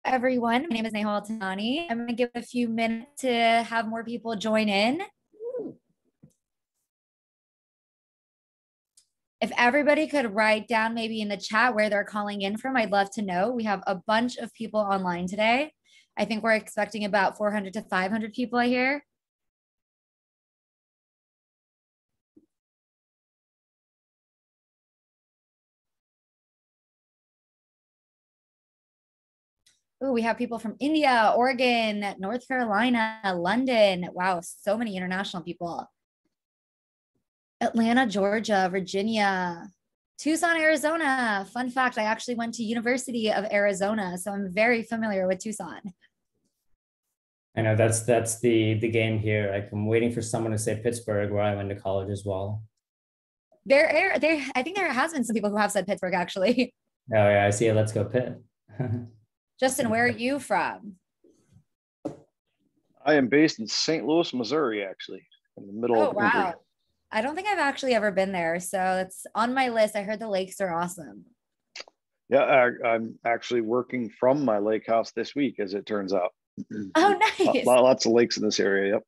everyone. My name is Nehal Tanani. I'm going to give it a few minutes to have more people join in. If everybody could write down maybe in the chat where they're calling in from, I'd love to know. We have a bunch of people online today. I think we're expecting about 400 to 500 people, I hear. Oh, we have people from India, Oregon, North Carolina, London. Wow, so many international people. Atlanta, Georgia, Virginia, Tucson, Arizona. Fun fact, I actually went to University of Arizona, so I'm very familiar with Tucson. I know that's the game here. I'm waiting for someone to say Pittsburgh, where I went to college as well. I think there has been some people who have said Pittsburgh, actually. Oh yeah, I see it. Let's go Pitt. Justin, where are you from? I am based in St. Louis, Missouri, actually, in the middle of the country. Wow. I don't think I've actually ever been there, so it's on my list. I heard the lakes are awesome. Yeah, I'm actually working from my lake house this week, as it turns out. Oh, nice. Lots of lakes in this area. Yep.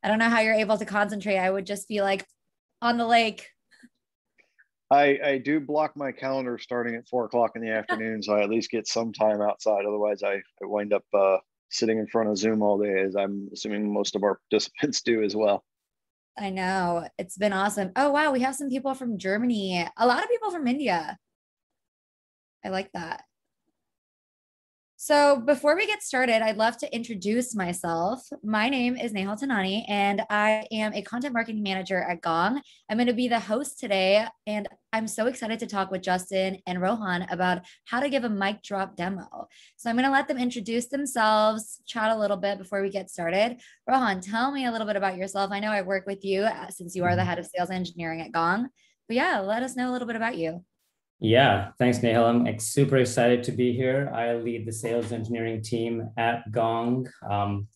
I don't know how you're able to concentrate. I would just be like on the lake. I do block my calendar starting at 4 o'clock in the afternoon, so I at least get some time outside. Otherwise, I wind up sitting in front of Zoom all day, as I'm assuming most of our participants do as well. I know. It's been awesome. Oh, wow. We have some people from Germany, a lot of people from India. I like that. So before we get started, I'd love to introduce myself. My name is Nehal Tanani, and I am a content marketing manager at Gong. I'm going to be the host today, and I'm so excited to talk with Justin and Rohan about how to give a mic drop demo. So I'm going to let them introduce themselves, chat a little bit before we get started. Rohan, tell me a little bit about yourself. I know I work with you since you are the head of sales engineering at Gong. But yeah, let us know a little bit about you. Yeah, thanks, Nehal. I'm super excited to be here. I lead the sales engineering team at Gong.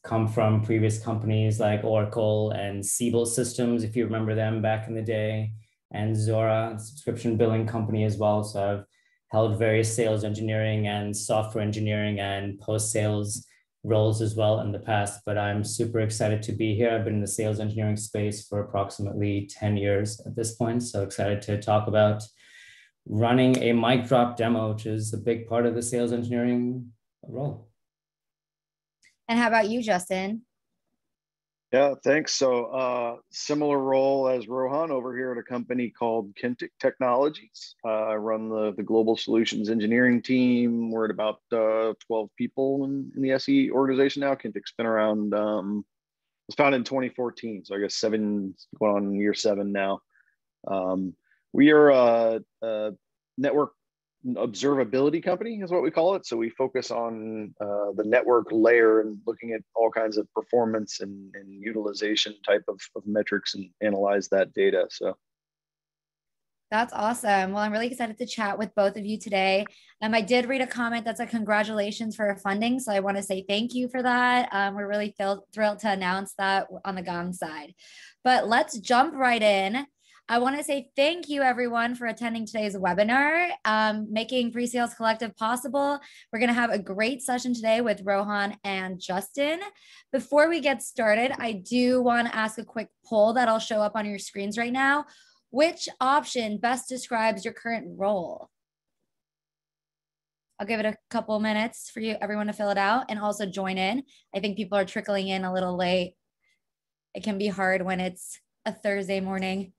Come from previous companies like Oracle and Siebel Systems, if you remember them back in the day, and Zora, a subscription billing company as well. So I've held various sales engineering and software engineering and post-sales roles as well in the past, but I'm super excited to be here. I've been in the sales engineering space for approximately 10 years at this point. So excited to talk about running a mic drop demo, which is a big part of the sales engineering role. And how about you, Justin? Yeah, thanks. So similar role as Rohan over here at a company called Kintic Technologies. I run the global solutions engineering team. We're at about 12 people in the SE organization now. Kintic's been around, was founded in 2014. So I guess going on year 7 now. We are a network observability company is what we call it. So we focus on the network layer and looking at all kinds of performance and utilization type of metrics and analyze that data. So that's awesome. Well, I'm really excited to chat with both of you today. I did read a comment that's a congratulations for funding. So I want to say thank you for that. We're really thrilled to announce that on the Gong side. But let's jump right in. I want to say thank you, everyone, for attending today's webinar, making PreSales Collective possible. We're going to have a great session today with Rohan and Justin. Before we get started, I do want to ask a quick poll that'll show up on your screens right now. Which option best describes your current role? I'll give it a couple minutes for everyone to fill it out and also join in. I think people are trickling in a little late. It can be hard when it's a Thursday morning.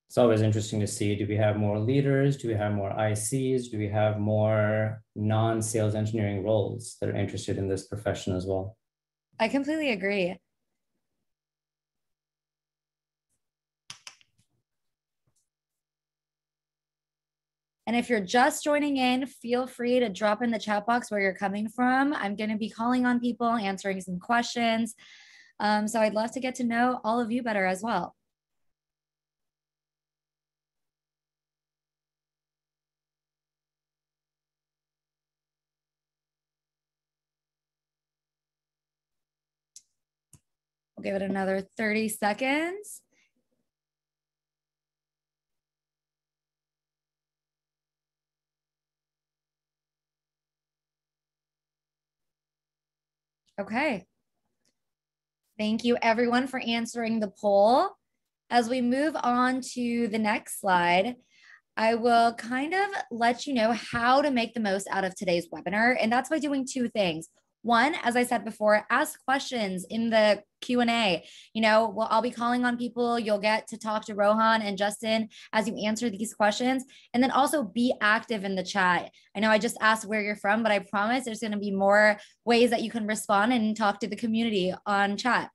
It's always interesting to see, do we have more leaders? Do we have more ICs? Do we have more non-sales engineering roles that are interested in this profession as well? I completely agree. And if you're just joining in, feel free to drop in the chat box where you're coming from. I'm going to be calling on people, answering some questions. So I'd love to get to know all of you better as well. I'll give it another 30 seconds. Okay. Thank you everyone for answering the poll. As we move on to the next slide, I will kind of let you know how to make the most out of today's webinar. And that's by doing two things. One, as I said before, ask questions in the Q&A. Well, I'll be calling on people. You'll get to talk to Rohan and Justin as you answer these questions. And then also be active in the chat. I know I just asked where you're from, but I promise there's going to be more ways that you can respond and talk to the community on chat.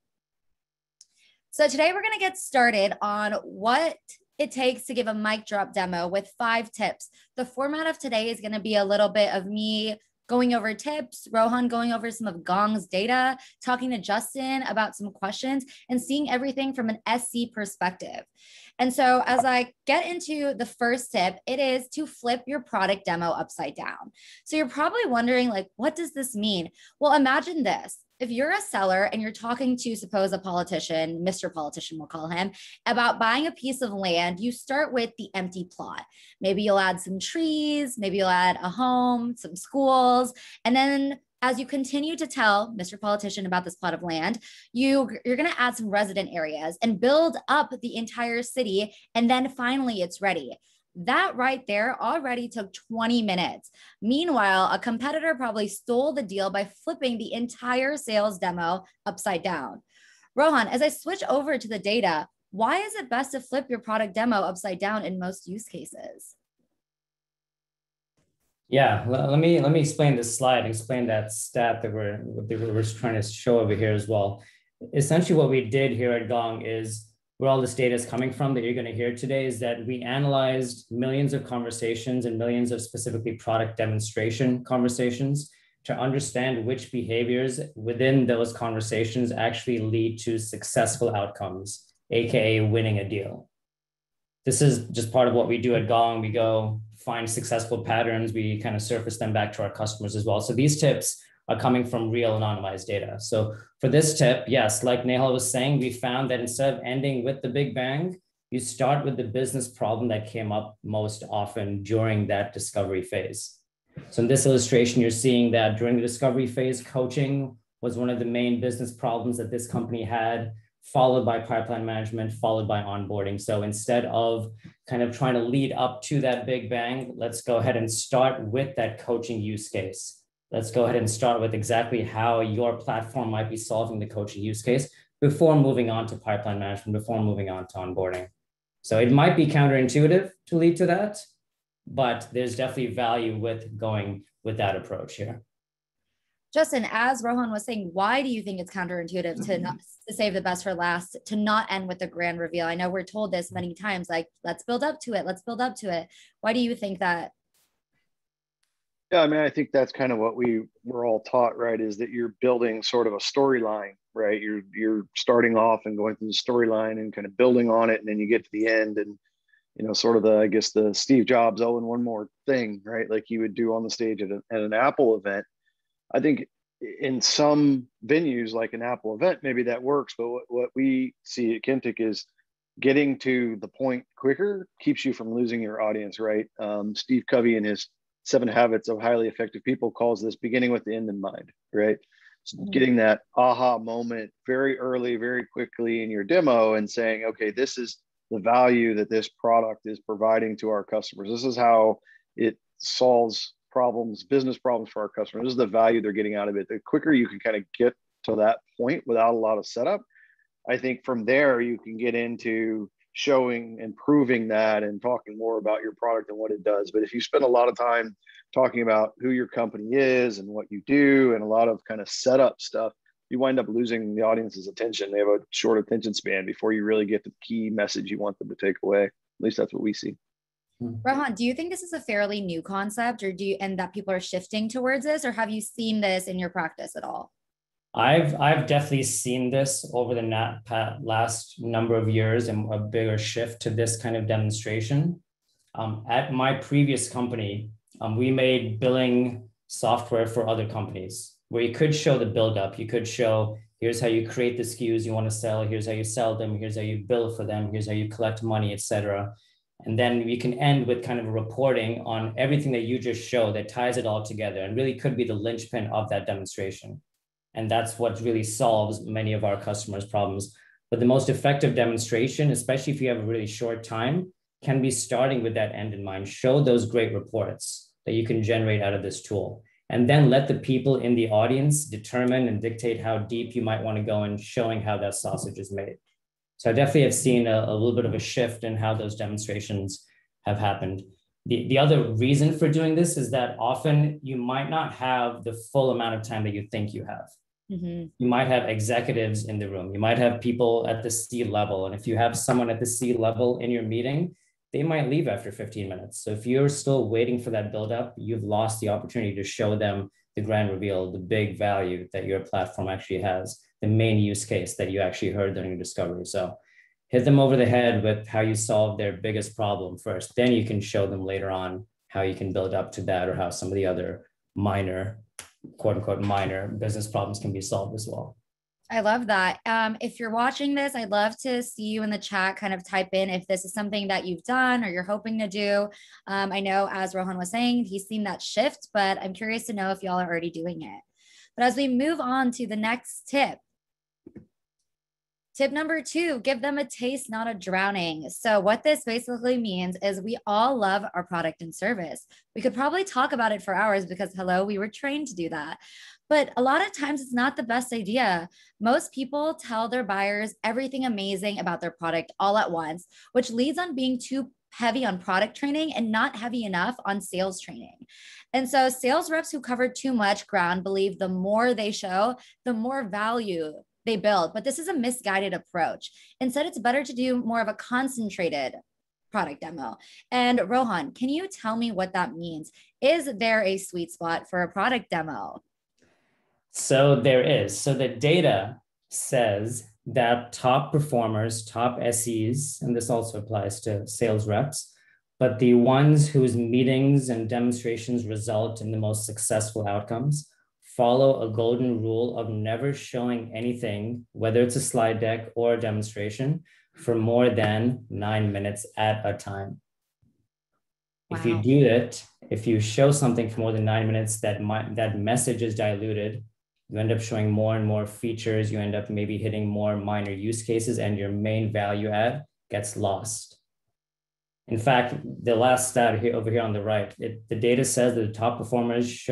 So today we're going to get started on what it takes to give a mic drop demo with 5 tips. The format of today is going to be a little bit of me going over tips, Rohan going over some of Gong's data, talking to Justin about some questions, and seeing everything from an SC perspective. And so as I get into the first tip, it is to flip your product demo upside down. So you're probably wondering, like, what does this mean? Well, imagine this. If you're a seller and you're talking to, suppose, a politician, Mr. Politician, we'll call him, about buying a piece of land, you start with the empty plot. Maybe you'll add some trees, maybe you'll add a home, some schools, and then as you continue to tell Mr. Politician about this plot of land, you're going to add some resident areas and build up the entire city, and then finally it's ready. That right there already took 20 minutes. Meanwhile, a competitor probably stole the deal by flipping the entire sales demo upside down. Rohan, as I switch over to the data, why is it best to flip your product demo upside down in most use cases? Yeah, let me explain this slide, explain that stat that we're trying to show over here as well. Essentially, what we did here at Gong is, where all this data is coming from that you're going to hear today, is that we analyzed millions of conversations and millions of specifically product demonstration conversations to understand which behaviors within those conversations actually lead to successful outcomes, AKA winning a deal. This is just part of what we do at Gong. We go find successful patterns. We kind of surface them back to our customers as well. So these tips are coming from real anonymized data. So for this tip, yes, like Nehal was saying, we found that instead of ending with the big bang, you start with the business problem that came up most often during that discovery phase. So in this illustration, you're seeing that during the discovery phase, coaching was one of the main business problems that this company had, followed by pipeline management, followed by onboarding. So instead of kind of trying to lead up to that big bang, let's go ahead and start with that coaching use case. Let's go ahead and start with exactly how your platform might be solving the coaching use case before moving on to pipeline management, before moving on to onboarding. So it might be counterintuitive to lead to that, but there's definitely value with going with that approach here. Justin, as Rohan was saying, why do you think it's counterintuitive to save the best for last, to not end with a grand reveal? I know we're told this many times, like, let's build up to it. Let's build up to it. Why do you think that? Yeah, I mean, I think that's kind of what we were all taught, right? Is that you're building sort of a storyline, right? You're starting off and going through the storyline and kind of building on it, and then you get to the end, and sort of I guess the Steve Jobs, oh, and one more thing, right? Like you would do on the stage at an Apple event. I think in some venues, like an Apple event, maybe that works. But what we see at Kintic is getting to the point quicker keeps you from losing your audience, right? Steve Covey in his 7 Habits of Highly Effective People calls this beginning with the end in mind, right? So getting that aha moment very early, very quickly in your demo and saying, okay, this is the value that this product is providing to our customers. This is how it solves problems, business problems for our customers. This is the value they're getting out of it. The quicker you can kind of get to that point without a lot of setup, I think from there you can get into showing and proving that and talking more about your product and what it does. But if you spend a lot of time talking about who your company is and what you do and a lot of kind of setup stuff, you wind up losing the audience's attention. They have a short attention span before you really get the key message you want them to take away. At least that's what we see. Rohan, do you think this is a fairly new concept, or and that people are shifting towards this, or have you seen this in your practice at all? I've definitely seen this over the last number of years, and a bigger shift to this kind of demonstration. At my previous company, we made billing software for other companies where you could show the buildup. You could show, here's how you create the SKUs you want to sell. Here's how you sell them. Here's how you bill for them. Here's how you collect money, etc. And then we can end with kind of a reporting on everything that you just showed that ties it all together and really could be the linchpin of that demonstration. And that's what really solves many of our customers' problems. But the most effective demonstration, especially if you have a really short time, can be starting with that end in mind. Show those great reports that you can generate out of this tool. And then let the people in the audience determine and dictate how deep you might want to go in showing how that sausage is made. So I definitely have seen a little bit of a shift in how those demonstrations have happened. The other reason for doing this is that often you might not have the full amount of time that you think you have. You might have executives in the room. You might have people at the C level. And if you have someone at the C level in your meeting, they might leave after 15 minutes. So if you're still waiting for that buildup, you've lost the opportunity to show them the grand reveal, the big value that your platform actually has, the main use case that you actually heard during your discovery. So hit them over the head with how you solve their biggest problem first. Then you can show them later on how you can build up to that, or how some of the other minor, quote unquote, minor business problems can be solved as well. I love that. If you're watching this, I'd love to see you in the chat kind of type in if this is something that you've done or you're hoping to do. I know, as Rohan was saying, he's seen that shift, but I'm curious to know if y'all are already doing it. But as we move on to the next tip, tip number 2, give them a taste, not a drowning. So what this basically means is we all love our product and service. We could probably talk about it for hours because, hello, we were trained to do that. But a lot of times it's not the best idea. Most people tell their buyers everything amazing about their product all at once, which leads on being too heavy on product training and not heavy enough on sales training. And so sales reps who cover too much ground believe the more they show, the more value they build. But this is a misguided approach. Instead, it's better to do more of a concentrated product demo. And Rohan, can you tell me what that means? Is there a sweet spot for a product demo? So there is. So the data says that top performers, top SEs, and this also applies to sales reps, but the ones whose meetings and demonstrations result in the most successful outcomes follow a golden rule of never showing anything, whether it's a slide deck or a demonstration, for more than 9 minutes at a time. Wow. If you do it, if you show something for more than 9 minutes, that message is diluted. You end up showing more and more features. You end up maybe hitting more minor use cases, and your main value add gets lost. In fact, the last stat here, over here on the right, the data says that the top performers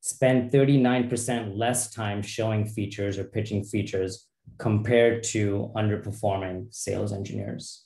spend 39% less time showing features or pitching features compared to underperforming sales engineers.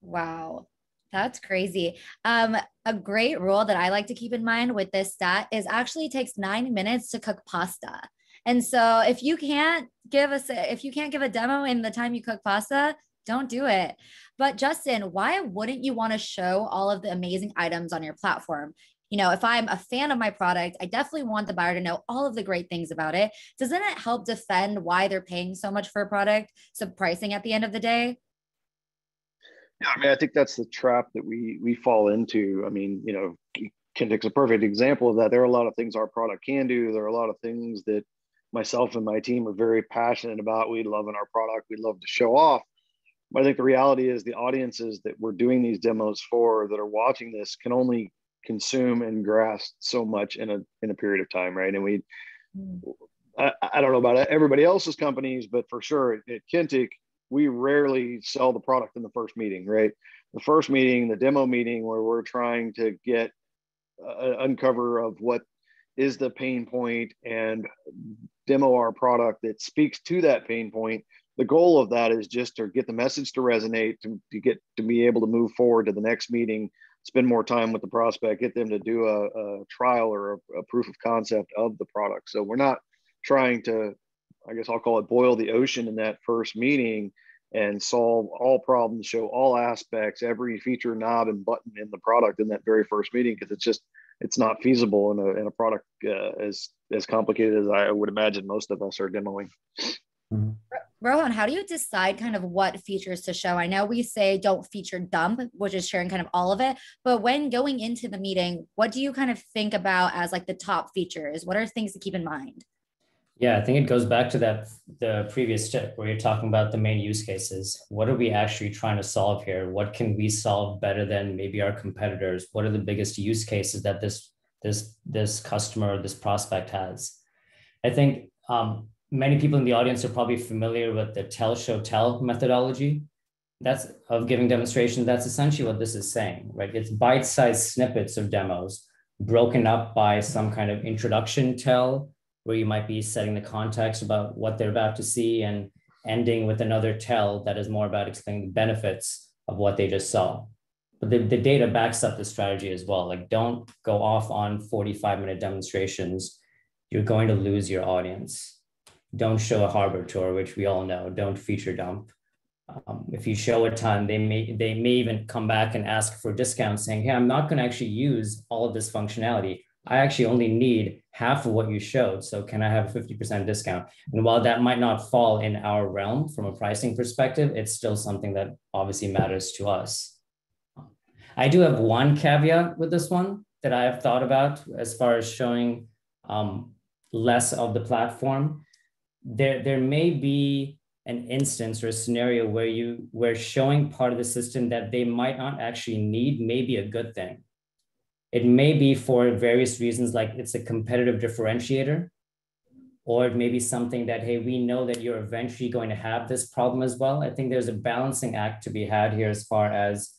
Wow. That's crazy. A great rule that I like to keep in mind with this stat is actually it takes 9 minutes to cook pasta. And so if you can't give a demo in the time you cook pasta, don't do it. But Justin, why wouldn't you want to show all of the amazing items on your platform? You know, if I'm a fan of my product, I definitely want the buyer to know all of the great things about it. Doesn't it help defend why they're paying so much for a product? So pricing at the end of the day? Yeah, I mean, I think that's the trap that we fall into. I mean, you know, Kintick's a perfect example of that. There are a lot of things our product can do. There are a lot of things that myself and my team are very passionate about. We love in our product. We love to show off. But I think the reality is the audiences that we're doing these demos for that are watching this can only consume and grasp so much in a period of time, right? And I don't know about everybody else's companies, but for sure at Kintick, we rarely sell the product in the first meeting, right? The first meeting, the demo meeting, where we're trying to get uncover of what is the pain point and demo our product that speaks to that pain point. The goal of that is just to get the message to resonate, to be able to move forward to the next meeting, spend more time with the prospect, get them to do a trial or a proof of concept of the product. So we're not trying to, I guess I'll call it, boil the ocean in that first meeting and solve all problems, show all aspects, every feature, knob, and button in the product in that very first meeting, because it's not feasible in a product as complicated as I would imagine most of us are demoing. Mm-hmm. Rohan, how do you decide kind of what features to show? I know we say don't feature dump, which is sharing kind of all of it, but when going into the meeting, what do you kind of think about as like the top features? What are things to keep in mind? Yeah, I think it goes back to the previous tip where you're talking about the main use cases. What are we actually trying to solve here? What can we solve better than maybe our competitors? What are the biggest use cases that this customer or this prospect has? I think many people in the audience are probably familiar with the tell, show, tell methodology. That's of giving demonstrations. That's essentially what this is saying, right? It's bite-sized snippets of demos broken up by some kind of introduction tell, where you might be setting the context about what they're about to see and ending with another tell that is more about explaining the benefits of what they just saw. But the data backs up the strategy as well. Like, don't go off on 45-minute demonstrations. You're going to lose your audience. Don't show a harbor tour, which we all know. Don't feature dump. If you show a ton, they may even come back and ask for discounts, saying, hey, I'm not going to actually use all of this functionality. I actually only need half of what you showed. So can I have a 50% discount? And while that might not fall in our realm from a pricing perspective, it's still something that obviously matters to us. I do have one caveat with this one that I have thought about as far as showing less of the platform. There may be an instance or a scenario where showing part of the system that they might not actually need may be a good thing. It may be for various reasons, like it's a competitive differentiator, or it may be something that, hey, we know that you're eventually going to have this problem as well. I think there's a balancing act to be had here as far as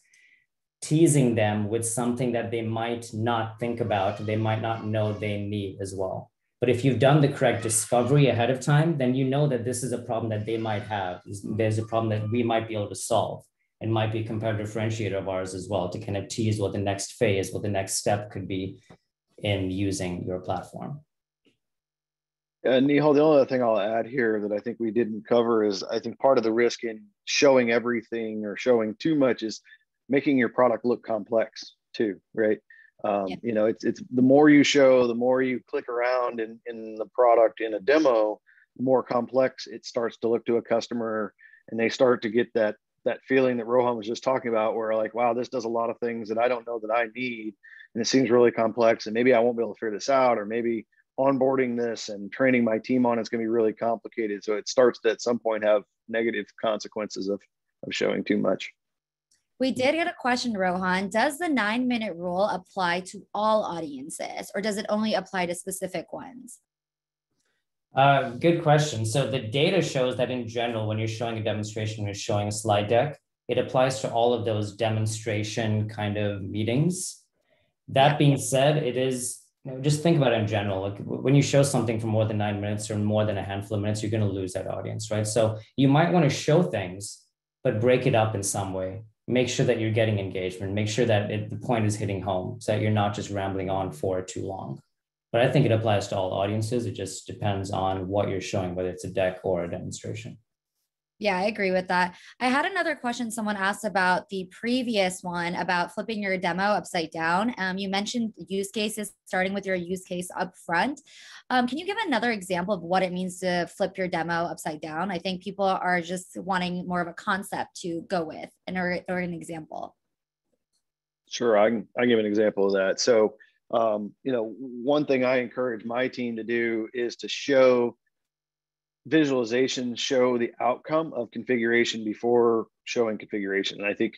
teasing them with something that they might not think about, they might not know they need as well. But if you've done the correct discovery ahead of time, then you know that this is a problem that they might have. There's a problem that we might be able to solve, and might be a competitive differentiator of ours as well, to kind of tease what the next phase, what the next step could be in using your platform. Nihal, the only other thing I'll add here that I think we didn't cover is, I think part of the risk in showing everything or showing too much is making your product look complex too, right? You know, it's the more you show, the more you click around in the product in a demo, the more complex it starts to look to a customer, and they start to get that feeling that Rohan was just talking about, where like, wow, this does a lot of things that I don't know that I need, and it seems really complex, and maybe I won't be able to figure this out, or maybe onboarding this and training my team on it's going to be really complicated. So it starts to at some point have negative consequences of showing too much. We did get a question, Rohan. Does the 9-minute rule apply to all audiences, or does it only apply to specific ones? Good question. So the data shows that in general, when you're showing a demonstration, you're showing a slide deck, it applies to all of those demonstration kind of meetings. That being said, it is, you know, just think about it in general. Like when you show something for more than 9 minutes or more than a handful of minutes, you're going to lose that audience, right? So you might want to show things, but break it up in some way. Make sure that you're getting engagement, make sure that the point is hitting home, so that you're not just rambling on for too long. But I think it applies to all audiences. It just depends on what you're showing, whether it's a deck or a demonstration. Yeah, I agree with that. I had another question someone asked about the previous one about flipping your demo upside down. You mentioned use cases, starting with your use case up front. Can you give another example of what it means to flip your demo upside down? I think people are just wanting more of a concept to go with, or an example. Sure, I can give an example of that. So, you know, one thing I encourage my team to do is to show visualization, show the outcome of configuration before showing configuration. And I think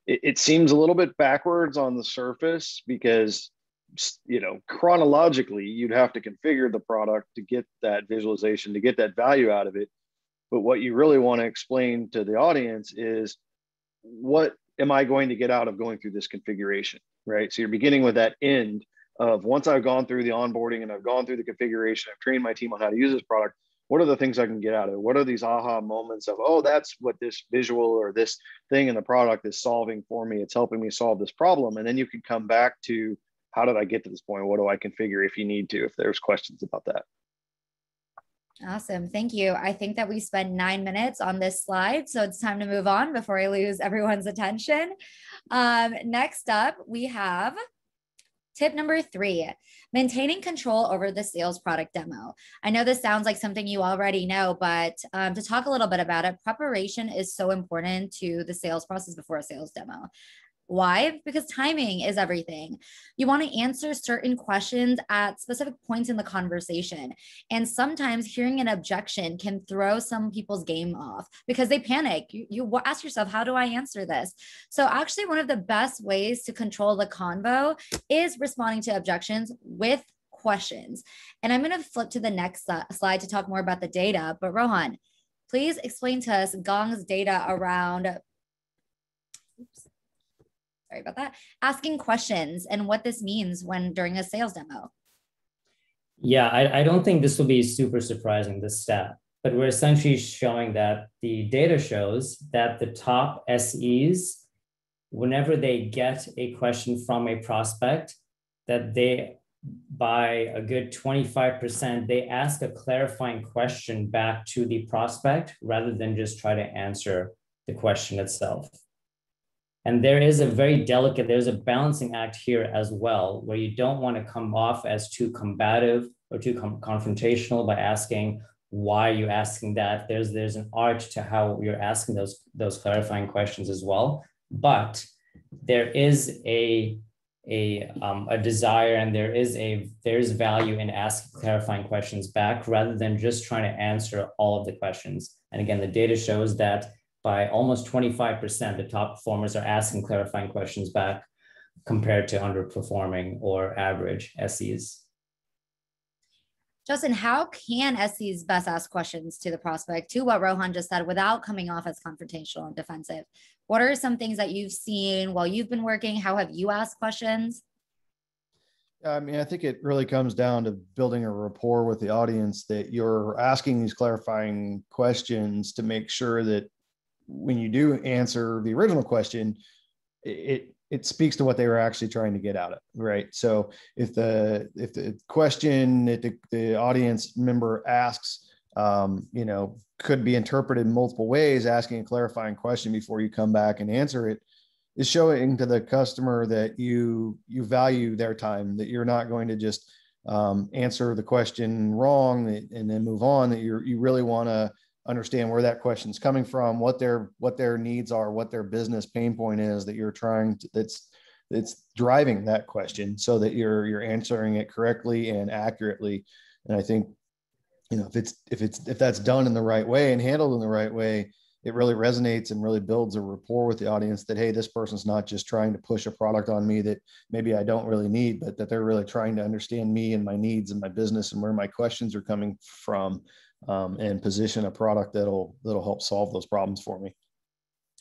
it seems a little bit backwards on the surface, because, you know, chronologically, you'd have to configure the product to get that visualization, to get that value out of it. But what you really want to explain to the audience is, what am I going to get out of going through this configuration, right? So you're beginning with that end of, once I've gone through the onboarding and I've gone through the configuration, I've trained my team on how to use this product, what are the things I can get out of it? What are these aha moments of, oh, that's what this visual or this thing in the product is solving for me. It's helping me solve this problem. And then you can come back to, how did I get to this point? What do I configure if you need to, if there's questions about that. Awesome. Thank you. I think that we spent 9 minutes on this slide, so it's time to move on before I lose everyone's attention. Next up, we have tip number 3, maintaining control over the sales product demo. I know this sounds like something you already know, but to talk a little bit about it, preparation is so important to the sales process before a sales demo. Why? Because timing is everything. You want to answer certain questions at specific points in the conversation. And sometimes hearing an objection can throw some people's game off because they panic. You ask yourself, how do I answer this? So actually, one of the best ways to control the convo is responding to objections with questions. And I'm going to flip to the next slide to talk more about the data. But Rohan, please explain to us Gong's data around, sorry about that, asking questions and what this means when during a sales demo. Yeah, I don't think this will be super surprising, this stat, but we're essentially showing that the data shows that the top SEs, whenever they get a question from a prospect, that they, by a good 25%, they ask a clarifying question back to the prospect rather than just try to answer the question itself. And there is a very delicate, there's a balancing act here as well, where you don't want to come off as too combative or too confrontational by asking, why are you asking that? There's an art to how you're asking those clarifying questions as well. But there is a desire, and there is value in asking clarifying questions back rather than just trying to answer all of the questions. And again, the data shows that by almost 25%, the top performers are asking clarifying questions back compared to underperforming or average SEs. Justin, how can SEs best ask questions to the prospect, to what Rohan just said, without coming off as confrontational and defensive? What are some things that you've seen while you've been working? How have you asked questions? I mean, I think it really comes down to building a rapport with the audience, that you're asking these clarifying questions to make sure that when you do answer the original question, it speaks to what they were actually trying to get out of, right? So if the question that the audience member asks, could be interpreted in multiple ways, asking a clarifying question before you come back and answer it is showing to the customer that you value their time, that you're not going to just answer the question wrong and then move on, that you really want to understand where that question is coming from, what their needs are, what their business pain point is that you're trying to, that's driving that question, so that you're answering it correctly and accurately. And I think, if that's done in the right way and handled in the right way, it really resonates and really builds a rapport with the audience that, hey, this person's not just trying to push a product on me that maybe I don't really need, but that they're really trying to understand me and my needs and my business and where my questions are coming from, and position a product that'll help solve those problems for me.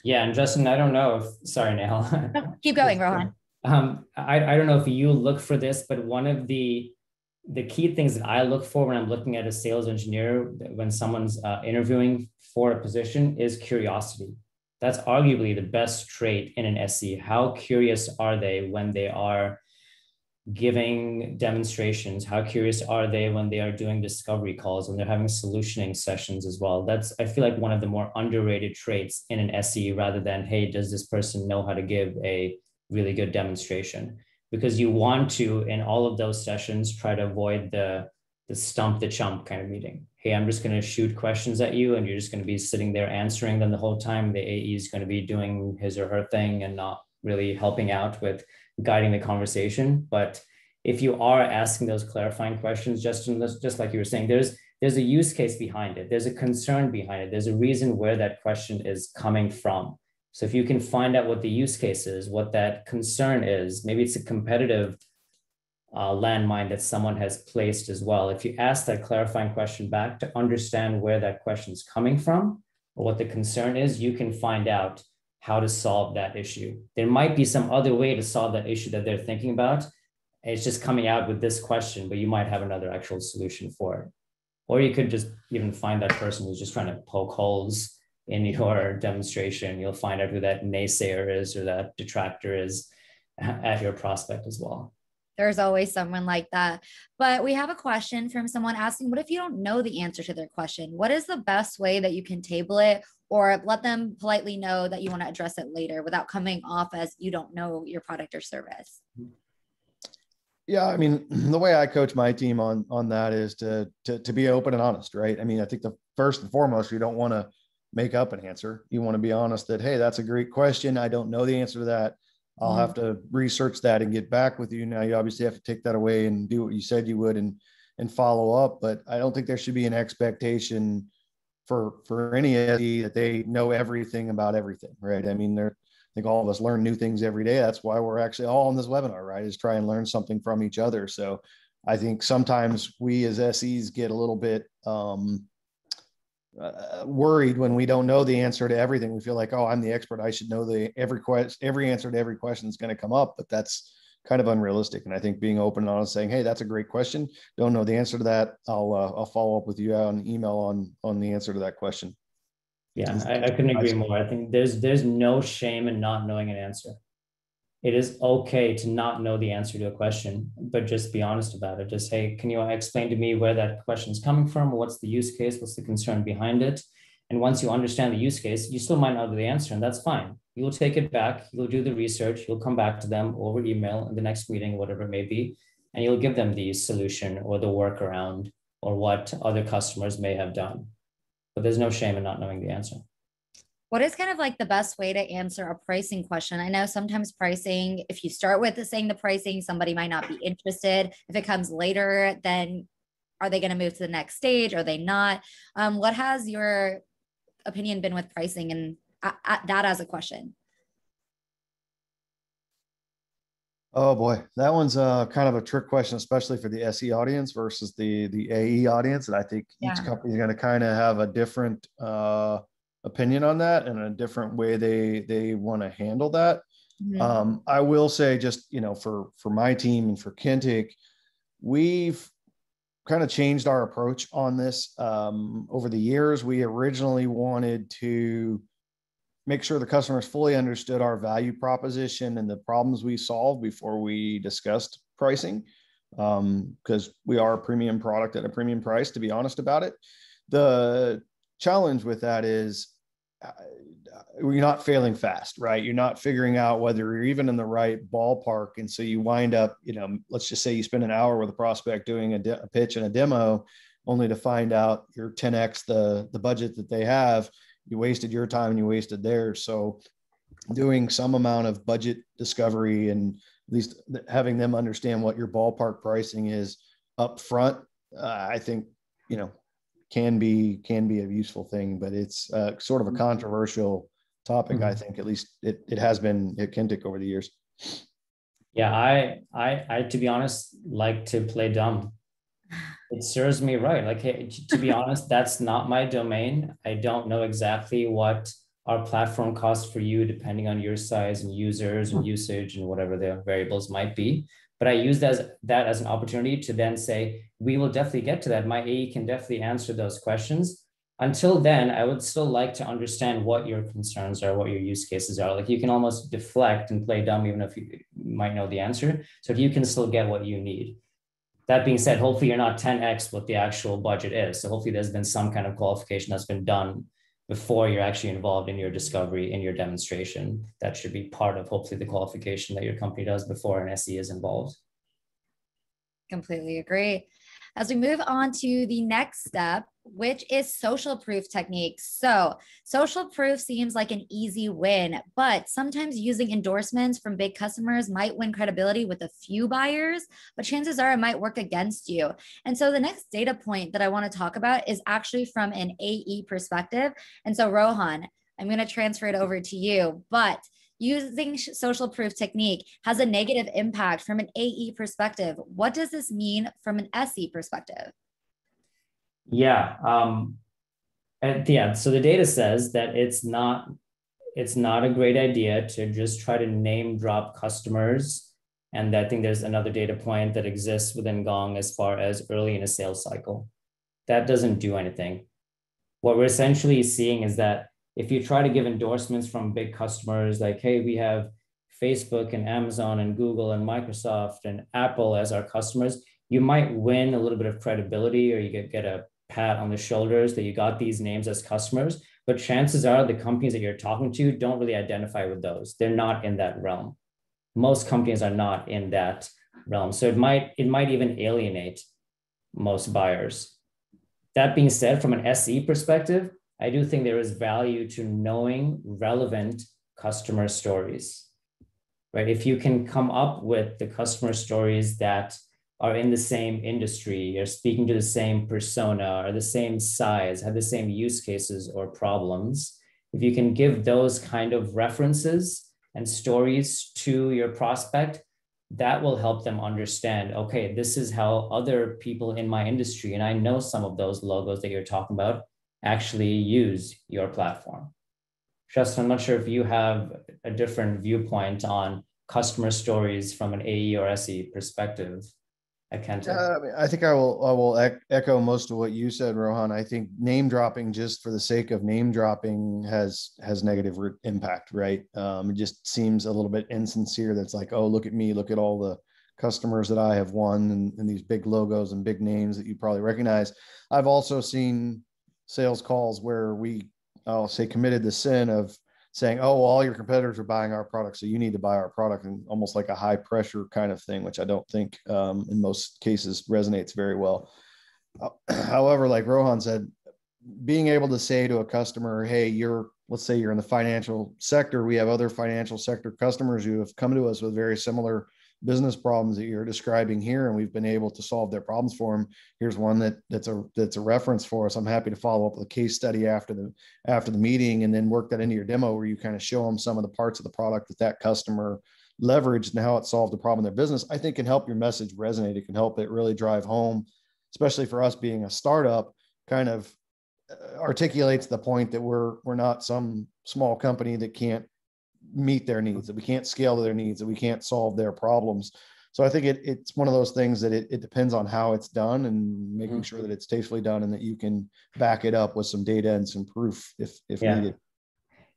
Yeah, and Justin, I don't know if, sorry, Nehal. No, keep going, Rohan. I don't know if you look for this, but one of the key things that I look for when I'm looking at a sales engineer, when someone's interviewing for a position, is curiosity. That's arguably the best trait in an SE. How curious are they when they are giving demonstrations? How curious are they when they are doing discovery calls, when they're having solutioning sessions as well? That's, I feel like, one of the more underrated traits in an SE, rather than, hey, does this person know how to give a really good demonstration? Because you want to, in all of those sessions, try to avoid the stump the chump kind of meeting. Hey, I'm just going to shoot questions at you and you're just going to be sitting there answering them the whole time. The AE is going to be doing his or her thing and not really helping out with guiding the conversation. But if you are asking those clarifying questions, Justin, just like you were saying, there's a use case behind it. There's a concern behind it. There's a reason where that question is coming from. So if you can find out what the use case is, what that concern is, maybe it's a competitive landmine that someone has placed as well. If you ask that clarifying question back to understand where that question is coming from or what the concern is, you can find out how to solve that issue. There might be some other way to solve that issue that they're thinking about. It's just coming out with this question, but you might have another actual solution for it. Or you could just even find that person who's just trying to poke holes in your demonstration. You'll find out who that naysayer is or that detractor is at your prospect as well. There's always someone like that. But we have a question from someone asking, what if you don't know the answer to their question? What is the best way that you can table it or let them politely know that you want to address it later without coming off as you don't know your product or service? Yeah, I mean, the way I coach my team on that is to be open and honest, right? I mean, I think the first and foremost, you don't want to make up an answer. You want to be honest that, hey, that's a great question. I don't know the answer to that. I'll have to research that and get back with you. Now, you obviously have to take that away and do what you said you would and follow up. But I don't think there should be an expectation for any SE that they know everything about everything, right? I mean, I think all of us learn new things every day. That's why we're actually all on this webinar, right? Is try and learn something from each other. So I think sometimes we as SEs get a little bit worried when we don't know the answer to everything. We feel like, oh, I'm the expert, I should know every answer to every question is going to come up, but that's kind of unrealistic. And I think being open and honest, saying, hey, that's a great question, don't know the answer to that, I'll follow up with you on email on the answer to that question. Yeah, I couldn't agree more. I think there's no shame in not knowing an answer. It is okay to not know the answer to a question, but just be honest about it. Just, hey, can you explain to me where that question is coming from? What's the use case? What's the concern behind it? And once you understand the use case, you still might not know the answer, and that's fine. You'll take it back, you'll do the research, you'll come back to them over email in the next meeting, whatever it may be, and you'll give them the solution or the workaround or what other customers may have done. But there's no shame in not knowing the answer. What is kind of like the best way to answer a pricing question? I know sometimes pricing, if you start with saying the pricing, somebody might not be interested. If it comes later, then are they going to move to the next stage? Are they not? What has your opinion been with pricing and that as a question? Oh boy, that one's kind of a trick question, especially for the SE audience versus the AE audience. And I think each company is going to kind of have a different opinion on that and a different way they want to handle that. Mm-hmm. I will say, just for my team and for Kintic, we've kind of changed our approach on this over the years. We originally wanted to make sure the customers fully understood our value proposition and the problems we solve before we discussed pricing, because we are a premium product at a premium price, to be honest about it. The challenge with that is you're not failing fast, right? You're not figuring out whether you're even in the right ballpark. And so you wind up, let's just say you spend an hour with a prospect doing a pitch and a demo, only to find out you're 10x the budget that they have. You wasted your time and you wasted theirs. So doing some amount of budget discovery and at least having them understand what your ballpark pricing is up front, I think, can be a useful thing, but it's sort of a controversial topic. Mm-hmm. I think at least it has been at Kintic over the years. Yeah, I to be honest, like to play dumb. It serves me right. Like, hey, to be honest, that's not my domain. I don't know exactly what our platform costs for you, depending on your size and users and usage and whatever the variables might be. But I use that as an opportunity to then say, we will definitely get to that. My AE can definitely answer those questions. Until then, I would still like to understand what your concerns are, what your use cases are. Like, you can almost deflect and play dumb, even if you might know the answer. So you can still get what you need. That being said, hopefully you're not 10x what the actual budget is. So hopefully there's been some kind of qualification that's been done before you're actually involved in your discovery, in your demonstration. That should be part of hopefully the qualification that your company does before an SE is involved. Completely agree. As we move on to the next step, which is social proof techniques. So social proof seems like an easy win, but sometimes using endorsements from big customers might win credibility with a few buyers, but chances are it might work against you. And so the next data point that I want to talk about is actually from an AE perspective. And so Rohan, I'm going to transfer it over to you, but using social proof technique has a negative impact from an AE perspective. What does this mean from an SE perspective? Yeah. So the data says that it's not a great idea to just try to name drop customers. And I think there's another data point that exists within Gong as far as early in a sales cycle. That doesn't do anything. What we're essentially seeing is that if you try to give endorsements from big customers, like, hey, we have Facebook and Amazon and Google and Microsoft and Apple as our customers, you might win a little bit of credibility, or you get a pat on the shoulders that you got these names as customers. But chances are the companies that you're talking to don't really identify with those. They're not in that realm. Most companies are not in that realm. So it might even alienate most buyers. That being said, from an SE perspective, I do think there is value to knowing relevant customer stories, right? If you can come up with the customer stories that are in the same industry, are speaking to the same persona, are the same size, have the same use cases or problems, if you can give those kind of references and stories to your prospect, that will help them understand, okay, this is how other people in my industry, and I know some of those logos that you're talking about, actually use your platform. Justin, I'm not sure if you have a different viewpoint on customer stories from an AE or SE perspective. I can't. I mean, I think I will echo most of what you said, Rohan. I think name dropping just for the sake of name dropping has negative impact, right? It just seems a little bit insincere. That's like, oh, look at me, look at all the customers that I have won, and these big logos and big names that you probably recognize. I've also seen sales calls where I'll say, committed the sin of saying, oh, well, all your competitors are buying our product, so you need to buy our product, and almost like a high pressure kind of thing, which I don't think in most cases resonates very well. However, like Rohan said, being able to say to a customer, hey, let's say you're in the financial sector, we have other financial sector customers who have come to us with very similar business problems that you're describing here, and we've been able to solve their problems for them. Here's one that's a reference for us. I'm happy to follow up with a case study after the meeting, and then work that into your demo where you kind of show them some of the parts of the product that customer leveraged and how it solved the problem in their business. I think can help your message resonate. It can help it really drive home, especially for us being a startup, kind of articulates the point that we're not some small company that can't meet their needs, that we can't scale to their needs, that we can't solve their problems. So I think it's one of those things that it depends on how it's done, and making sure that it's tastefully done, and that you can back it up with some data and some proof if needed.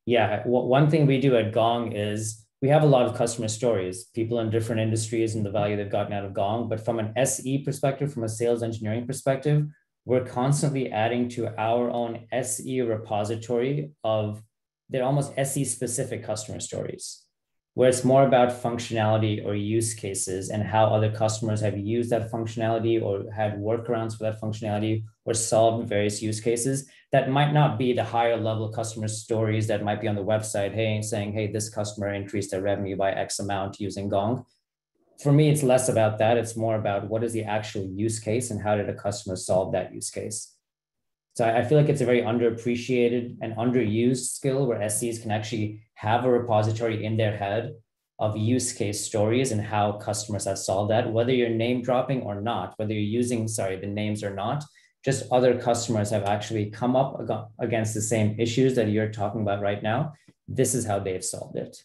Yeah. One thing we do at Gong is we have a lot of customer stories, people in different industries and the value they've gotten out of Gong. But from an SE perspective, from a sales engineering perspective, we're constantly adding to our own SE repository of, they're almost SE specific customer stories, where it's more about functionality or use cases and how other customers have used that functionality or had workarounds for that functionality or solved various use cases that might not be the higher level customer stories that might be on the website, saying, hey, this customer increased their revenue by X amount using Gong. For me, it's less about that. It's more about what is the actual use case and how did a customer solve that use case. So I feel like it's a very underappreciated and underused skill where SEs can actually have a repository in their head of use case stories and how customers have solved that, whether you're name dropping or not, whether you're using, the names or not, just other customers have actually come up against the same issues that you're talking about right now. This is how they've solved it.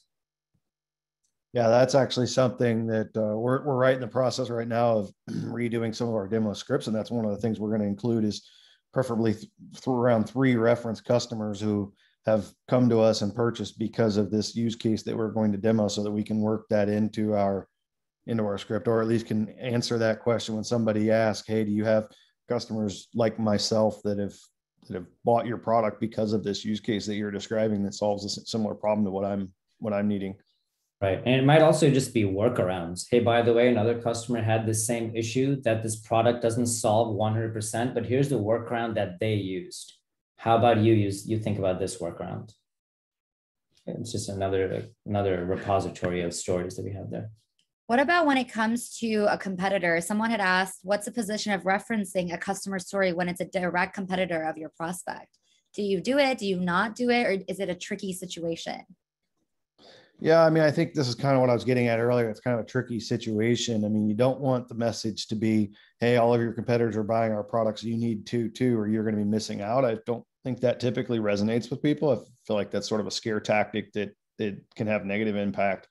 Yeah, that's actually something that we're right in the process right now of redoing some of our demo scripts. And that's one of the things we're going to include is preferably around 3 reference customers who have come to us and purchased because of this use case that we're going to demo, so that we can work that into our script, or at least can answer that question when somebody asks, hey, do you have customers like myself that have bought your product because of this use case that you're describing that solves a similar problem to what I'm needing. Right. And it might also just be workarounds. Hey, by the way, another customer had the same issue that this product doesn't solve 100%, but here's the workaround that they used. How about you think about this workaround? It's just another repository of stories that we have there. What about when it comes to a competitor? Someone had asked, what's the position of referencing a customer story when it's a direct competitor of your prospect? Do you do it? Do you not do it? Or is it a tricky situation? Yeah, I mean, I think this is kind of what I was getting at earlier. It's kind of a tricky situation. I mean, you don't want the message to be, hey, all of your competitors are buying our products, you need to too, or you're going to be missing out. I don't think that typically resonates with people. I feel like that's sort of a scare tactic that can have negative impact.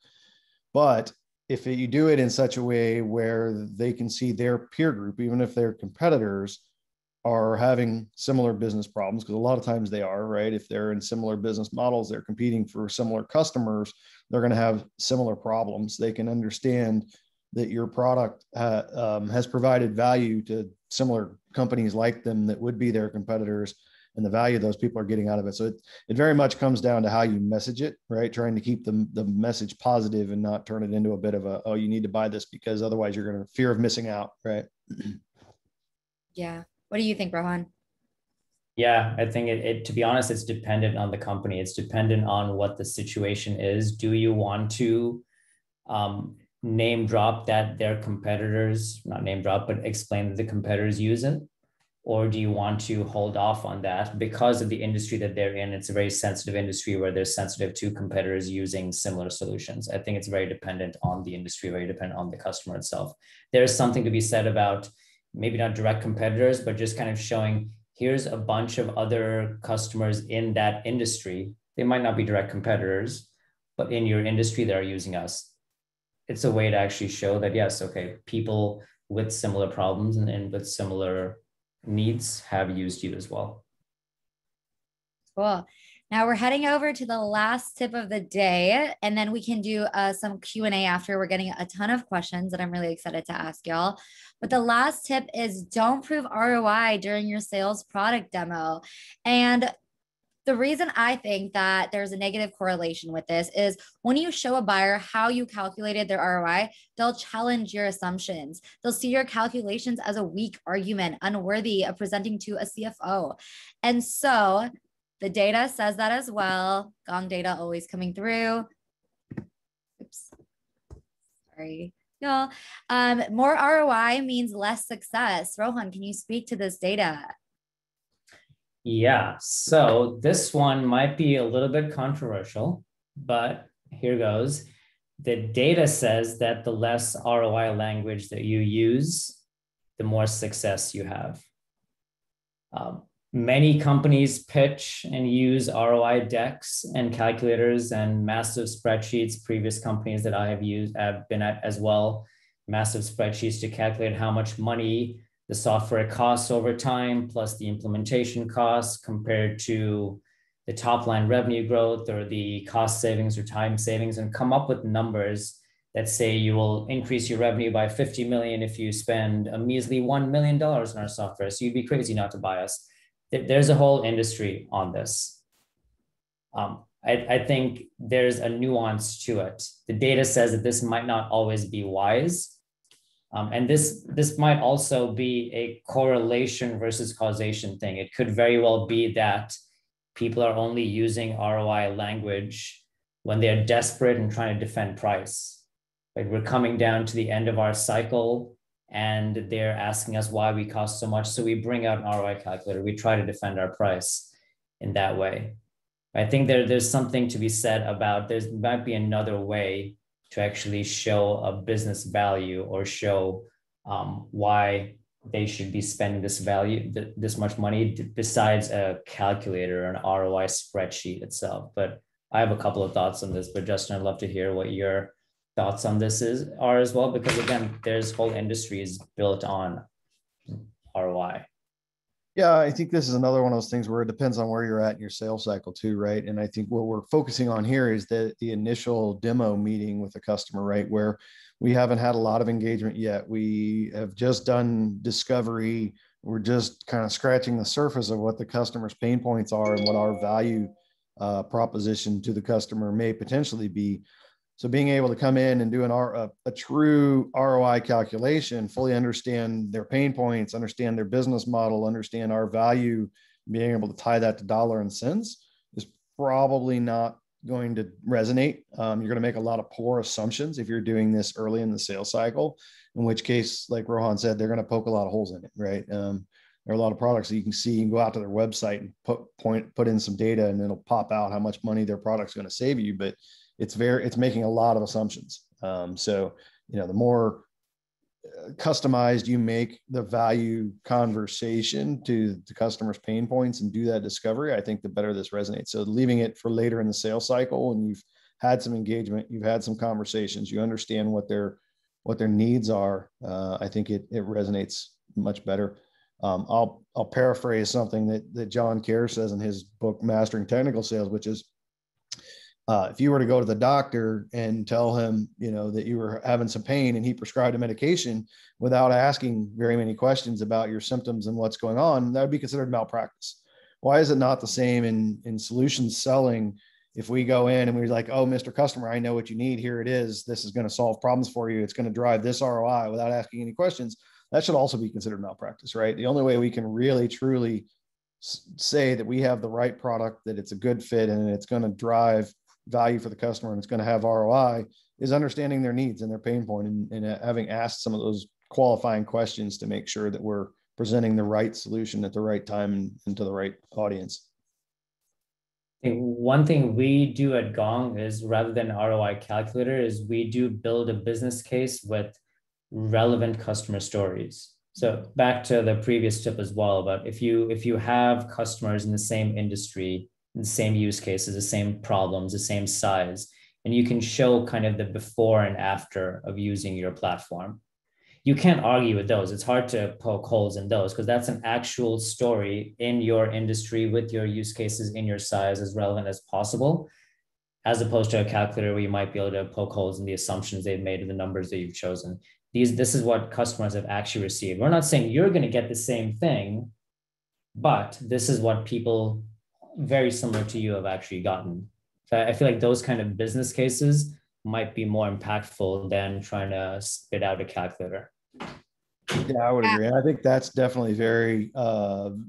But if you do it in such a way where they can see their peer group, even if they're competitors, are having similar business problems, because a lot of times they are, right? If they're in similar business models, they're competing for similar customers, they're going to have similar problems. They can understand that your product has provided value to similar companies like them that would be their competitors, and the value those people are getting out of it. So it very much comes down to how you message it, right? Trying to keep the message positive and not turn it into a bit of a, oh, you need to buy this because otherwise you're going to fear of missing out, right? Yeah. What do you think, Rohan? Yeah, I think it to be honest, it's dependent on the company. It's dependent on what the situation is. Do you want to name drop that their competitors, not name drop, but explain that the competitors use it? Or do you want to hold off on that because of the industry that they're in? It's a very sensitive industry where they're sensitive to competitors using similar solutions. I think it's very dependent on the industry, very dependent on the customer itself. There's something to be said about maybe not direct competitors, but just kind of showing here's a bunch of other customers in that industry. They might not be direct competitors, but in your industry, they're using us. It's a way to actually show that, yes, okay, people with similar problems and with similar needs have used you as well. Cool. Now we're heading over to the last tip of the day, and then we can do some Q&A after. We're getting a ton of questions that I'm really excited to ask y'all. But the last tip is don't prove ROI during your sales product demo. And the reason I think that there's a negative correlation with this is when you show a buyer how you calculated their ROI, they'll challenge your assumptions. They'll see your calculations as a weak argument, unworthy of presenting to a CFO. And so the data says that as well. Gong data always coming through. Oops. Sorry, y'all. More ROI means less success. Rohan, can you speak to this data? Yeah, so this one might be a little bit controversial, but here goes. The data says that the less ROI language that you use, the more success you have. Many companies pitch and use ROI decks and calculators and massive spreadsheets. Previous companies that I have been at as well, massive spreadsheets to calculate how much money the software costs over time, plus the implementation costs compared to the top line revenue growth or the cost savings or time savings, and come up with numbers that say you will increase your revenue by 50 million if you spend a measly $1 million in our software. So you'd be crazy not to buy us. There's a whole industry on this. I think there's a nuance to it. The data says that this might not always be wise. And this might also be a correlation versus causation thing. It could very well be that people are only using ROI language when they're desperate and trying to defend price. Right? We're coming down to the end of our cycle and they're asking us why we cost so much. So we bring out an ROI calculator. We try to defend our price in that way. I think there's something to be said about there might be another way to actually show a business value or show why they should be spending this value, this much money, besides a calculator or an ROI spreadsheet itself. But I have a couple of thoughts on this, but Justin, I'd love to hear what your thoughts on this are as well, because again, there's whole industries built on ROI. Yeah, I think this is another one of those things where it depends on where you're at in your sales cycle too, right? And I think what we're focusing on here is the initial demo meeting with the customer, right? Where we haven't had a lot of engagement yet. We have just done discovery. We're just kind of scratching the surface of what the customer's pain points are and what our value proposition to the customer may potentially be. So being able to come in and do a true ROI calculation, fully understand their pain points, understand their business model, understand our value, being able to tie that to dollar and cents is probably not going to resonate. You're going to make a lot of poor assumptions if you're doing this early in the sales cycle, in which case, like Rohan said, they're going to poke a lot of holes in it, right? There are a lot of products that you can see. You can go out to their website and put in some data and it'll pop out how much money their product's going to save you, but it's making a lot of assumptions. So, the more customized you make the value conversation to the customer's pain points and do that discovery, I think the better this resonates. So leaving it for later in the sales cycle, when you've had some engagement, you've had some conversations, you understand what their needs are. I think it resonates much better. I'll paraphrase something that John Kerr says in his book, Mastering Technical Sales, which is, if you were to go to the doctor and tell him, that you were having some pain and he prescribed a medication without asking very many questions about your symptoms and what's going on, that would be considered malpractice. Why is it not the same in solutions selling? If we go in and we're like, oh, Mr. Customer, I know what you need. Here it is. This is going to solve problems for you. It's going to drive this ROI without asking any questions. That should also be considered malpractice, right? The only way we can really, truly say that we have the right product, that it's a good fit and it's going to drive value for the customer and it's going to have ROI is understanding their needs and their pain point and having asked some of those qualifying questions to make sure that we're presenting the right solution at the right time and to the right audience. I think one thing we do at Gong is, rather than ROI calculator, is we do build a business case with relevant customer stories. So back to the previous tip as well, but if you have customers in the same industry, in the same use cases, the same problems, the same size, and you can show kind of the before and after of using your platform, you can't argue with those. It's hard to poke holes in those because that's an actual story in your industry with your use cases in your size as relevant as possible, as opposed to a calculator where you might be able to poke holes in the assumptions they've made and the numbers that you've chosen. This is what customers have actually received. We're not saying you're going to get the same thing, but this is what people very similar to you have actually gotten. So I feel like those kind of business cases might be more impactful than trying to spit out a calculator. Yeah, I would agree. I think that's definitely very,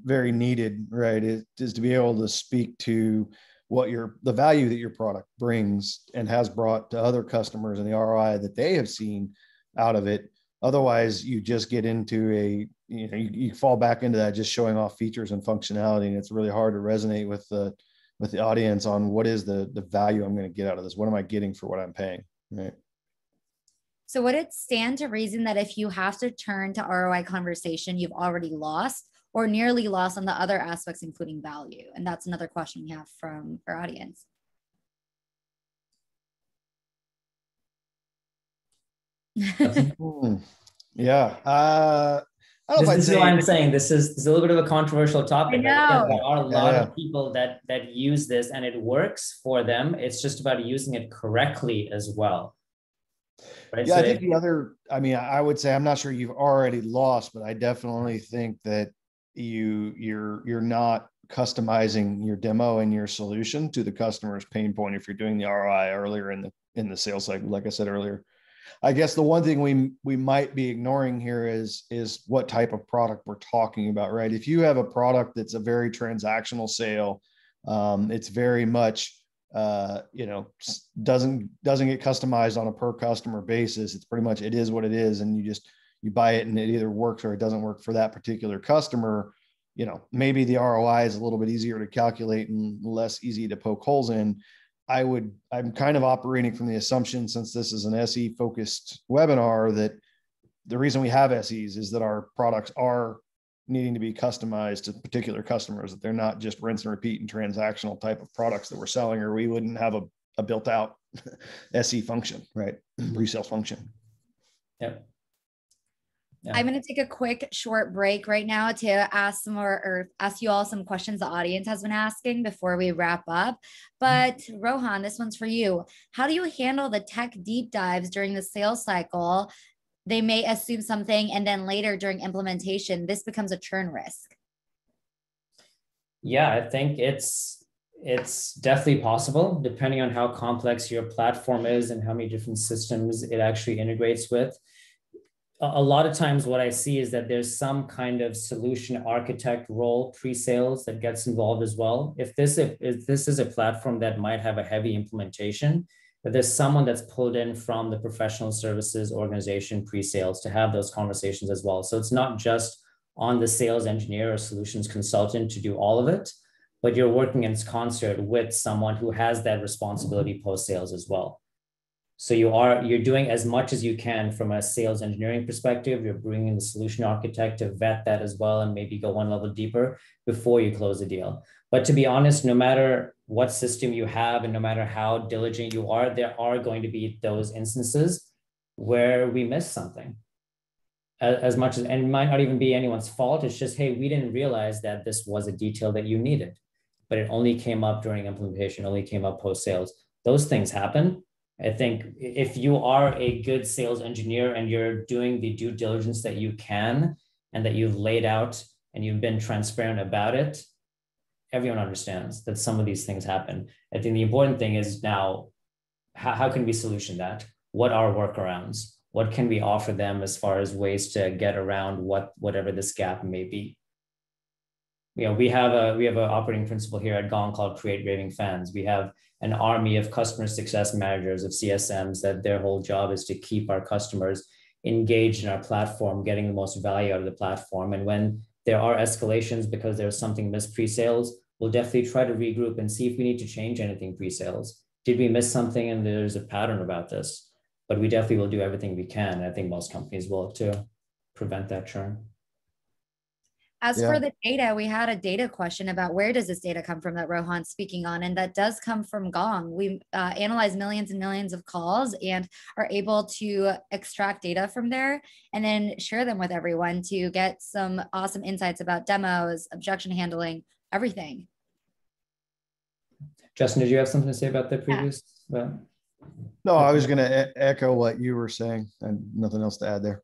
very needed, right? Is to be able to speak to what the value that your product brings and has brought to other customers and the ROI that they have seen out of it. Otherwise, you just get into you fall back into that just showing off features and functionality, and it's really hard to resonate with the audience on what is the value I'm going to get out of this. What am I getting for what I'm paying, right? So would it stand to reason that if you have to turn to ROI conversation, you've already lost or nearly lost on the other aspects, including value? And that's another question we have from our audience. Yeah. I don't know this is why I'm saying this is a little bit of a controversial topic. I know. There are a lot of people that use this and it works for them. It's just about using it correctly as well. Right? Yeah, so I think I would say, I'm not sure you've already lost, but I definitely think that you're not customizing your demo and your solution to the customer's pain point if you're doing the ROI earlier in the sales cycle. Like I said earlier, I guess the one thing we might be ignoring here is what type of product we're talking about, right? If you have a product that's a very transactional sale, it's very much doesn't get customized on a per customer basis. It's pretty much, it is what it is. And you buy it and it either works or it doesn't work for that particular customer. Maybe the ROI is a little bit easier to calculate and less easy to poke holes in. I'm kind of operating from the assumption, since this is an SE focused webinar, that the reason we have SEs is that our products are needing to be customized to particular customers, that they're not just rinse and repeat and transactional type of products that we're selling, or we wouldn't have a built out SE function, right? Pre-sales function. Yep. Yeah. I'm going to take a quick short break right now to ask you all some questions the audience has been asking before we wrap up. But Rohan, this one's for you. How do you handle the tech deep dives during the sales cycle? They may assume something, and then later during implementation, this becomes a churn risk. Yeah, I think it's definitely possible, depending on how complex your platform is and how many different systems it actually integrates with. A lot of times what I see is that there's some kind of solution architect role pre-sales that gets involved as well. If this is a platform that might have a heavy implementation, that there's someone that's pulled in from the professional services organization pre-sales to have those conversations as well. So it's not just on the sales engineer or solutions consultant to do all of it, but you're working in concert with someone who has that responsibility post-sales as well. So you're doing as much as you can from a sales engineering perspective. You're bringing the solution architect to vet that as well and maybe go one level deeper before you close the deal. But to be honest, no matter what system you have and no matter how diligent you are, there are going to be those instances where we miss something. As much as, and it might not even be anyone's fault. It's just, hey, we didn't realize that this was a detail that you needed, but it only came up during implementation, only came up post-sales. Those things happen. I think if you are a good sales engineer and you're doing the due diligence that you can and that you've laid out and you've been transparent about it, everyone understands that some of these things happen. I think the important thing is now, how can we solution that? What are workarounds? What can we offer them as far as ways to get around whatever this gap may be? We have an operating principle here at Gong called Create Raving Fans. We have an army of customer success managers, of CSMs, that their whole job is to keep our customers engaged in our platform, getting the most value out of the platform. And when there are escalations because there's something missed pre-sales, we'll definitely try to regroup and see if we need to change anything pre-sales. Did we miss something and there's a pattern about this? But we definitely will do everything we can. I think most companies will to prevent that churn. As for the data, we had a data question about where does this data come from that Rohan's speaking on, and that does come from Gong. We analyze millions and millions of calls and are able to extract data from there and then share them with everyone to get some awesome insights about demos, objection handling, everything. Justin, did you have something to say about the previous? No, I was going to echo what you were saying, and nothing else to add there.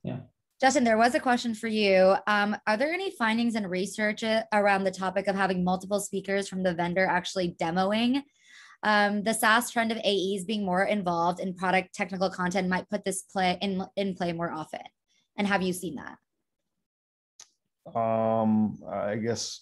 Yeah. Justin, there was a question for you. Are there any findings and research around the topic of having multiple speakers from the vendor actually demoing? The SaaS trend of AEs being more involved in product technical content might put this in play more often. And have you seen that? I guess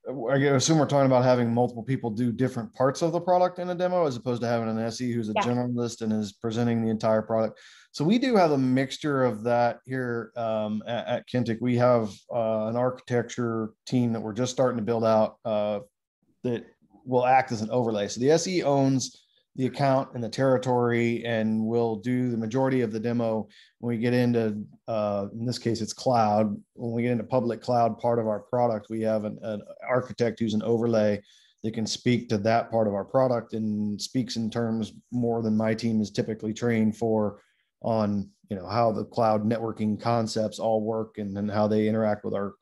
I assume we're talking about having multiple people do different parts of the product in a demo, as opposed to having an SE who's a generalist and is presenting the entire product. So we do have a mixture of that here at Kintic. We have an architecture team that we're just starting to build out that will act as an overlay. So the SE owns the account and the territory and will do the majority of the demo. When we get into, in this case, it's cloud. When we get into public cloud part of our product, we have an architect who's an overlay that can speak to that part of our product and speaks in terms more than my team is typically trained for on, how the cloud networking concepts all work and how they interact with our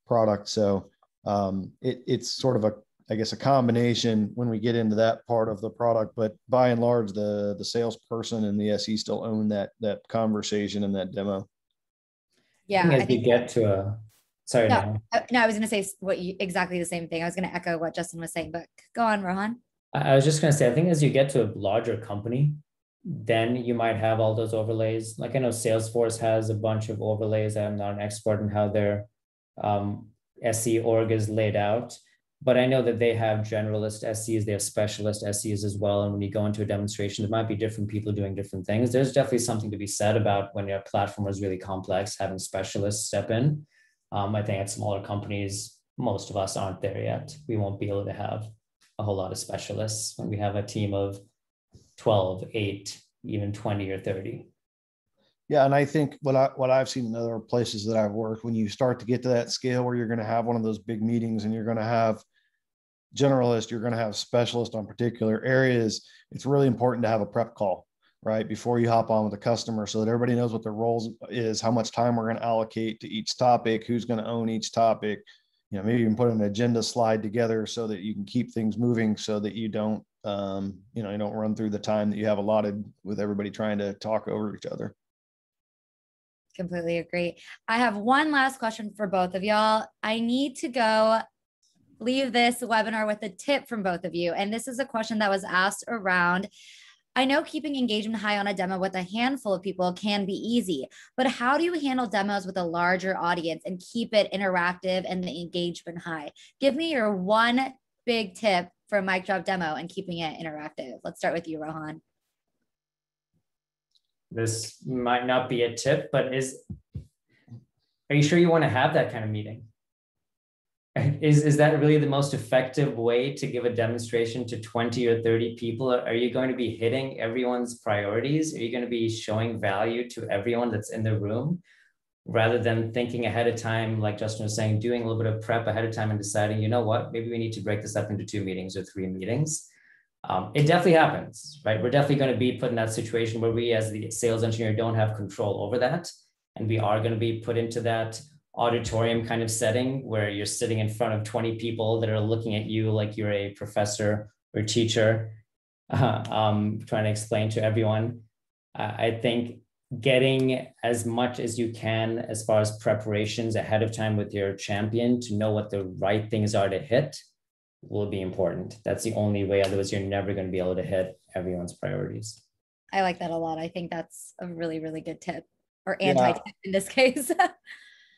product. So it's sort of a combination when we get into that part of the product, but by and large, the salesperson and the SE still own that conversation and that demo. Yeah. I think get to a, sorry. No, I was going to say exactly the same thing. I was going to echo what Justin was saying, but go on, Rohan. I was just going to say, I think as you get to a larger company, then you might have all those overlays. Like I know Salesforce has a bunch of overlays. I'm not an expert in how their SE org is laid out, but I know that they have generalist SEs, they have specialist SEs as well. And when you go into a demonstration, there might be different people doing different things. There's definitely something to be said about when your platform is really complex, having specialists step in. I think at smaller companies, most of us aren't there yet. We won't be able to have a whole lot of specialists when we have a team of 12, 8, even 20 or 30. Yeah, and I think what I've seen in other places that I've worked, when you start to get to that scale where you're going to have one of those big meetings and you're going to have generalists, you're going to have specialists on particular areas, it's really important to have a prep call, right? Before you hop on with the customer so that everybody knows what their roles is, how much time we're going to allocate to each topic, who's going to own each topic. Maybe you can put an agenda slide together so that you can keep things moving so that you don't, you don't run through the time that you have allotted with everybody trying to talk over each other. Completely agree. I have one last question for both of y'all. I need to go leave this webinar with a tip from both of you. And this is a question that was asked around. I know keeping engagement high on a demo with a handful of people can be easy, but how do you handle demos with a larger audience and keep it interactive and the engagement high? Give me your one big tip for a mic drop demo and keeping it interactive. Let's start with you, Rohan. This might not be a tip, but are you sure you want to have that kind of meeting? Is that really the most effective way to give a demonstration to 20 or 30 people? Are you going to be hitting everyone's priorities? Are you going to be showing value to everyone that's in the room rather than thinking ahead of time, like Justin was saying, doing a little bit of prep ahead of time and deciding, maybe we need to break this up into 2 meetings or 3 meetings. It definitely happens, right? We're definitely going to be put in that situation where we as the sales engineer don't have control over that. And we are going to be put into that auditorium kind of setting where you're sitting in front of 20 people that are looking at you like you're a professor or teacher, trying to explain to everyone. I think getting as much as you can as far as preparations ahead of time with your champion to know what the right things are to hit will be important. That's the only way. Otherwise, you're never going to be able to hit everyone's priorities. I like that a lot. I think that's a really, really good tip, or anti-tip in this case.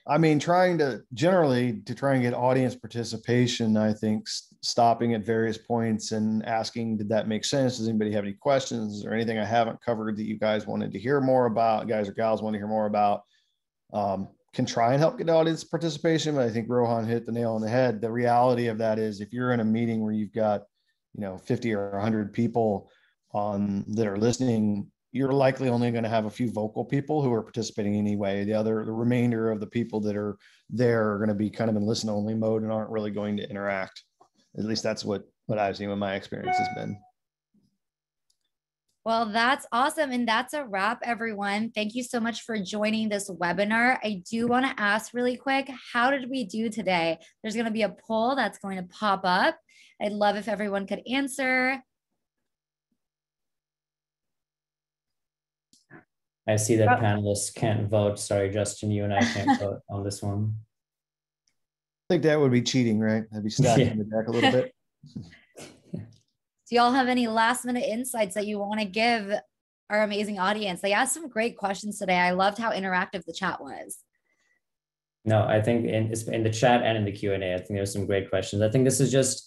I mean, trying to get audience participation, I think stopping at various points and asking, did that make sense? Does anybody have any questions? Is there anything I haven't covered that you guys wanted to hear more about, guys or gals want to hear more about? Can try and help get audience participation, but I think Rohan hit the nail on the head. The reality of that is if you're in a meeting where you've got, 50 or 100 people that are listening, you're likely only going to have a few vocal people who are participating anyway. The remainder of the people that are there are going to be kind of in listen only mode and aren't really going to interact. At least that's what I've seen, what my experience has been. Well, that's awesome. And that's a wrap, everyone. Thank you so much for joining this webinar. I do want to ask really quick, how did we do today? There's going to be a poll that's going to pop up. I'd love if everyone could answer. I see that panelists can't vote. Sorry, Justin, you and I can't vote on this one. I think that would be cheating, right? That'd be stacking the deck a little bit. Do y'all have any last minute insights that you want to give our amazing audience? They asked some great questions today. I loved how interactive the chat was. No, I think in the chat and in the Q&A, I think there's some great questions. I think this is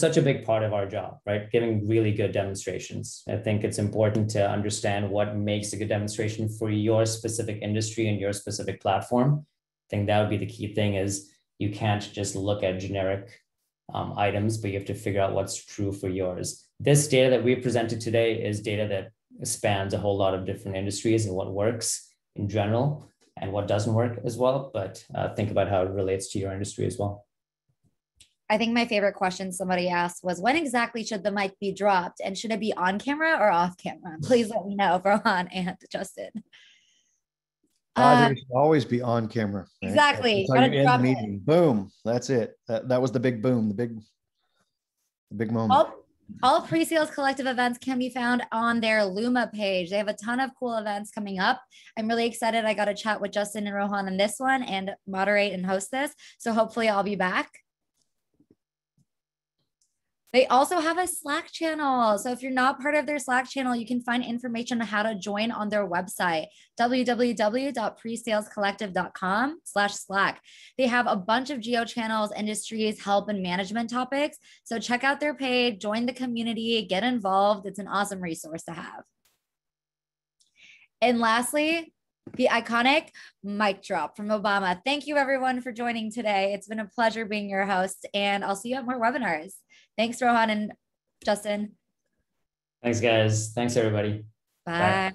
such a big part of our job, right? Giving really good demonstrations. I think it's important to understand what makes a good demonstration for your specific industry and your specific platform. I think that would be the key thing is you can't just look at generic items, but you have to figure out what's true for yours. This data that we presented today is data that spans a whole lot of different industries and what works in general and what doesn't work as well. But think about how it relates to your industry as well. I think my favorite question somebody asked was, when exactly should the mic be dropped? And should it be on camera or off camera? Please let me know, Rohan and Justin. I think it should always be on camera. Right? Exactly. That's how you end the meeting. Boom. That's it. That was the big boom, the big moment. All Pre-Sales Collective events can be found on their Luma page. They have a ton of cool events coming up. I'm really excited. I got to chat with Justin and Rohan on this one and moderate and host this. So hopefully I'll be back. They also have a Slack channel. So if you're not part of their Slack channel, you can find information on how to join on their website, www.presalescollective.com/Slack. They have a bunch of geo channels, industries, help, and management topics. So check out their page, join the community, get involved. It's an awesome resource to have. And lastly, the iconic mic drop from Obama. Thank you everyone for joining today. It's been a pleasure being your host, and I'll see you at more webinars. Thanks, Rohan and Justin. Thanks, guys. Thanks, everybody. Bye. Bye.